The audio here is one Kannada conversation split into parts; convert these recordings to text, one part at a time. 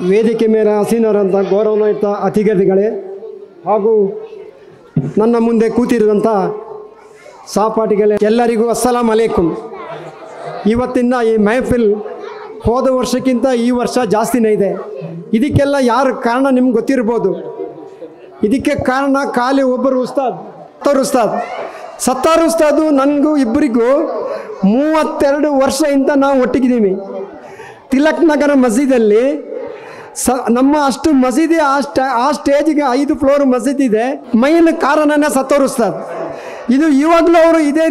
ವೇದಿಕೆ ಮೇಲೆ ಹಸೀನರಂಥ ಗೌರವಾನ್ವಿತ ಅತಿಥಿಗಳೇ ಹಾಗೂ ನನ್ನ ಮುಂದೆ ಕೂತಿರುವಂಥ ಸಹಪಾಠಿಗಳೇ ಎಲ್ಲರಿಗೂ ಅಸ್ಸಲಾಂ ಅಲೈಕುಮ್. ಇವತ್ತಿನ ಈ ಮಹಫಿಲ್ ಹೋದ ವರ್ಷಕ್ಕಿಂತ ಈ ವರ್ಷ ಜಾಸ್ತಿನೇ ಇದೆ. ಇದಕ್ಕೆಲ್ಲ ಯಾರು ಕಾರಣ ನಿಮ್ಗೆ ಗೊತ್ತಿರ್ಬೋದು. ಇದಕ್ಕೆ ಕಾರಣ ಖಾಲಿ ಒಬ್ಬರು ಸತ್ತಾರ್ ಉಸ್ತಾದು ನನಗೂ ಇಬ್ಬರಿಗೂ 32 ವರ್ಷದಿಂದ ನಾವು ಒಟ್ಟಿಗಿದ್ದೀವಿ. ತಿಲಕ್ ನಗರ ಮಸೀದಲ್ಲಿ ನಮ್ಮ ಅಷ್ಟು ಮಸೀದಿ ಆ ಸ್ಟೇಜಿಗೆ 5 ಫ್ಲೋರ್ ಮಸೀದಿ ಇದೆ. ಮೈನ್ ಕಾರಣನೇ ಸತ್ತಾರ್ ಉಸ್ತಾದ್. ಇದು ಇವಾಗಲೂ ಅವರು ಇದೇ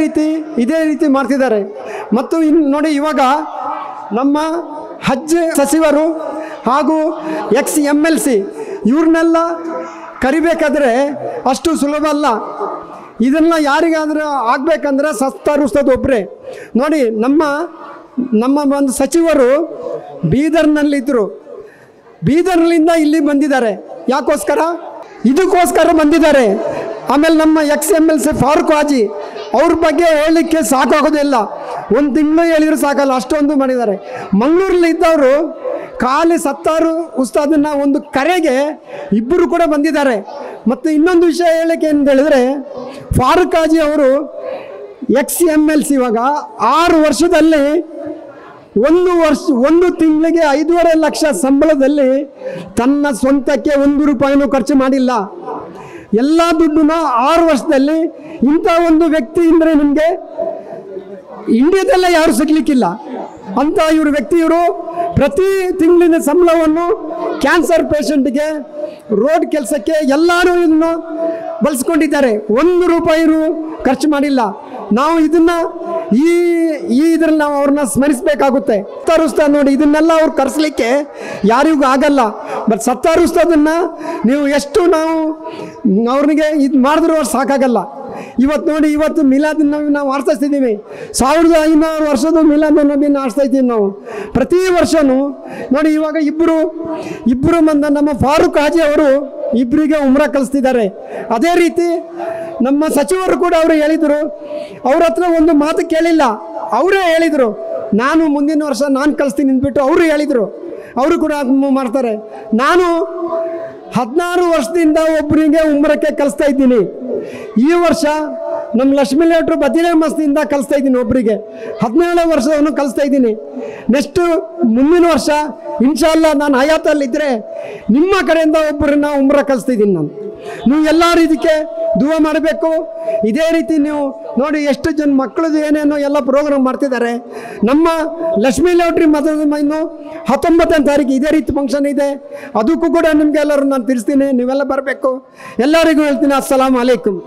ರೀತಿ ಮಾಡ್ತಿದ್ದಾರೆ. ಮತ್ತು ಇನ್ನು ನೋಡಿ, ಇವಾಗ ನಮ್ಮ ಹಜ್ ಸಚಿವರು ಹಾಗೂ XMLC ಇವ್ರನ್ನೆಲ್ಲ ಕರಿಬೇಕಾದ್ರೆ ಅಷ್ಟು ಸುಲಭ ಅಲ್ಲ. ಇದನ್ನು ಯಾರಿಗಾದರೂ ಆಗಬೇಕಂದ್ರೆ ಸತ್ತಾರ್ ಉಸ್ತಾದ್ ಒಬ್ಬರೇ. ನೋಡಿ, ನಮ್ಮ ಒಂದು ಸಚಿವರು ಬೀದರ್ನಲ್ಲಿದ್ದರು. ಬೀದರ್ನಿಂದ ಇಲ್ಲಿ ಬಂದಿದ್ದಾರೆ. ಯಾಕೋಸ್ಕರ? ಇದಕ್ಕೋಸ್ಕರ ಬಂದಿದ್ದಾರೆ. ಆಮೇಲೆ ನಮ್ಮ XMLC ಫಾರೂಕ್ ಹಾಜಿ ಅವ್ರ ಬಗ್ಗೆ ಹೇಳಲಿಕ್ಕೆ ಸಾಕಾಗೋದಿಲ್ಲ. ಒಂದು ತಿಂಗಳು ಹೇಳಿದ್ರು ಸಾಕಲ್ಲ, ಅಷ್ಟೊಂದು ಮಾಡಿದ್ದಾರೆ. ಮಂಗಳೂರಲ್ಲಿ ಇದ್ದವರು ಖಾಲಿ ಸತ್ತಾರು ಉಸ್ತಾದನ್ನ ಒಂದು ಕರೆಗೆ ಇಬ್ಬರು ಕೂಡ ಬಂದಿದ್ದಾರೆ. ಮತ್ತು ಇನ್ನೊಂದು ವಿಷಯ ಹೇಳಕ್ಕೆ ಅಂತ ಹೇಳಿದ್ರೆ, ಫಾರೂಕ್ ಹಾಜಿ ಅವರು XMLC ಇವಾಗ 6 ವರ್ಷದಲ್ಲಿ ಒಂದು ತಿಂಗಳಿಗೆ 5.5 ಲಕ್ಷ ಸಂಬಳದಲ್ಲಿ ತನ್ನ ಸ್ವಂತಕ್ಕೆ 1 ರೂಪಾಯಿನೂ ಖರ್ಚು ಮಾಡಿಲ್ಲ. ಎಲ್ಲ ದುಡ್ಡನ್ನ 6 ವರ್ಷದಲ್ಲಿ. ಇಂಥ ಒಂದು ವ್ಯಕ್ತಿ ಅಂದರೆ ನಿಮಗೆ ಇಂಡಿಯಾದಲ್ಲೇ ಯಾರು ಸಿಗ್ಲಿಕ್ಕಿಲ್ಲ ಅಂತ ಇವರು ಪ್ರತಿ ತಿಂಗಳಿನ ಸಂಬಳವನ್ನು ಕ್ಯಾನ್ಸರ್ ಪೇಷಂಟ್ಗೆ, ರೋಡ್ ಕೆಲಸಕ್ಕೆ ಎಲ್ಲರೂ ಇದನ್ನು ಬಳಸ್ಕೊಂಡಿದ್ದಾರೆ. 1 ರೂಪಾಯಿನೂ ಖರ್ಚು ಮಾಡಿಲ್ಲ. ನಾವು ಇದನ್ನು ಇದರಲ್ಲಿ ನಾವು ಅವ್ರನ್ನ ಸ್ಮರಿಸಬೇಕಾಗುತ್ತೆ. ಸತ್ತಾರ್ ಉಸ್ತಾದ್ ನೋಡಿ, ಇದನ್ನೆಲ್ಲ ಅವ್ರು ಕರೆಸಲಿಕ್ಕೆ ಯಾರಿಗೂ ಆಗಲ್ಲ. ಬಟ್ ಸತ್ತಾರ್ ಉಸ್ತಾದನ್ನು ನೀವು ಎಷ್ಟು ನಾವು ಅವ್ರಿಗೆ ಇದು ಮಾಡಿದ್ರೂ ಅವ್ರು ಸಾಕಾಗಲ್ಲ. ಇವತ್ತು ನೋಡಿ, ಇವತ್ತು ಮಿಲಾದ್ ನಬಿ ನಾವು ಆಚರಿಸ್ತಿದ್ದೀವಿ. 1500 ವರ್ಷದ ಮಿಲಾದ್ ನಬಿನ ಆಚರಿಸ್ತಾ ಇದ್ದೀವಿ ನಾವು ಪ್ರತಿ ವರ್ಷವೂ. ನೋಡಿ, ಇವಾಗ ಇಬ್ಬರು ನಮ್ಮ ಫಾರೂಕ್ ಹಾಜಿ ಅವರು ಇಬ್ಬರಿಗೆ ಉಮ್ರಾ ಕಲಿಸ್ತಿದ್ದಾರೆ. ಅದೇ ರೀತಿ ನಮ್ಮ ಸಚಿವರು ಕೂಡ ಅವರು ಹೇಳಿದರು. ಅವ್ರ ಹತ್ರ ಒಂದು ಮಾತು ಕೇಳಿಲ್ಲ, ಅವರೇ ಹೇಳಿದರು ನಾನು ಮುಂದಿನ ವರ್ಷ ನಾನು ಕಲಿಸ್ತೀನಿ ಅಂದ್ಬಿಟ್ಟು ಅವರು ಹೇಳಿದರು. ಅವರು ಕೂಡ ಮಾಡ್ತಾರೆ. ನಾನು 16 ವರ್ಷದಿಂದ ಒಬ್ಬರಿಗೆ ಉಮ್ರಕ್ಕೆ ಕಲಿಸ್ತಾ ಇದ್ದೀನಿ. ಈ ವರ್ಷ ನಮ್ಮ ಲಕ್ಷ್ಮೀ ಲೇಟ್ರು ಬದಿಲೆ ಮಸ್ತಿಯಿಂದ ಕಲಿಸ್ತಾ ಇದ್ದೀನಿ. ಒಬ್ಬರಿಗೆ 17 ವರ್ಷವನ್ನು ಕಲಿಸ್ತಾ ಇದ್ದೀನಿ. ನೆಕ್ಸ್ಟು ಮುಂದಿನ ವರ್ಷ ಇನ್ಶಾಲ್ಲ ನಾನು ಹಯಾತಲ್ಲಿದ್ದರೆ ನಿಮ್ಮ ಕಡೆಯಿಂದ ಒಬ್ಬರನ್ನ ಉಮ್ರ ಕಲಿಸ್ತಾ ಇದ್ದೀನಿ. ನೀವು ಎಲ್ಲರೂ ಇದಕ್ಕೆ ದುವಾ ಮಾಡಬೇಕು. ಇದೇ ರೀತಿ ನೀವು ನೋಡಿ, ಎಷ್ಟು ಜನ ಮಕ್ಕಳದು ಏನೇನೋ ಎಲ್ಲ ಪ್ರೋಗ್ರಾಮ್ ಮಾಡ್ತಿದ್ದಾರೆ. ನಮ್ಮ ಲಕ್ಷ್ಮೀ ಲೇಟ್ರಿ ಮತದ ಇನ್ನು 19ನೇ ತಾರೀಕು ಇದೇ ರೀತಿ ಫಂಕ್ಷನ್ ಇದೆ. ಅದಕ್ಕೂ ಕೂಡ ನಿಮಗೆಲ್ಲರೂ ನಾನು ತಿಳಿಸ್ತೀನಿ, ನೀವೆಲ್ಲ ಬರಬೇಕು. ಎಲ್ಲರಿಗೂ ಹೇಳ್ತೀನಿ ಅಸ್ಸಲಾಂ ಅಲೈಕುಮ್.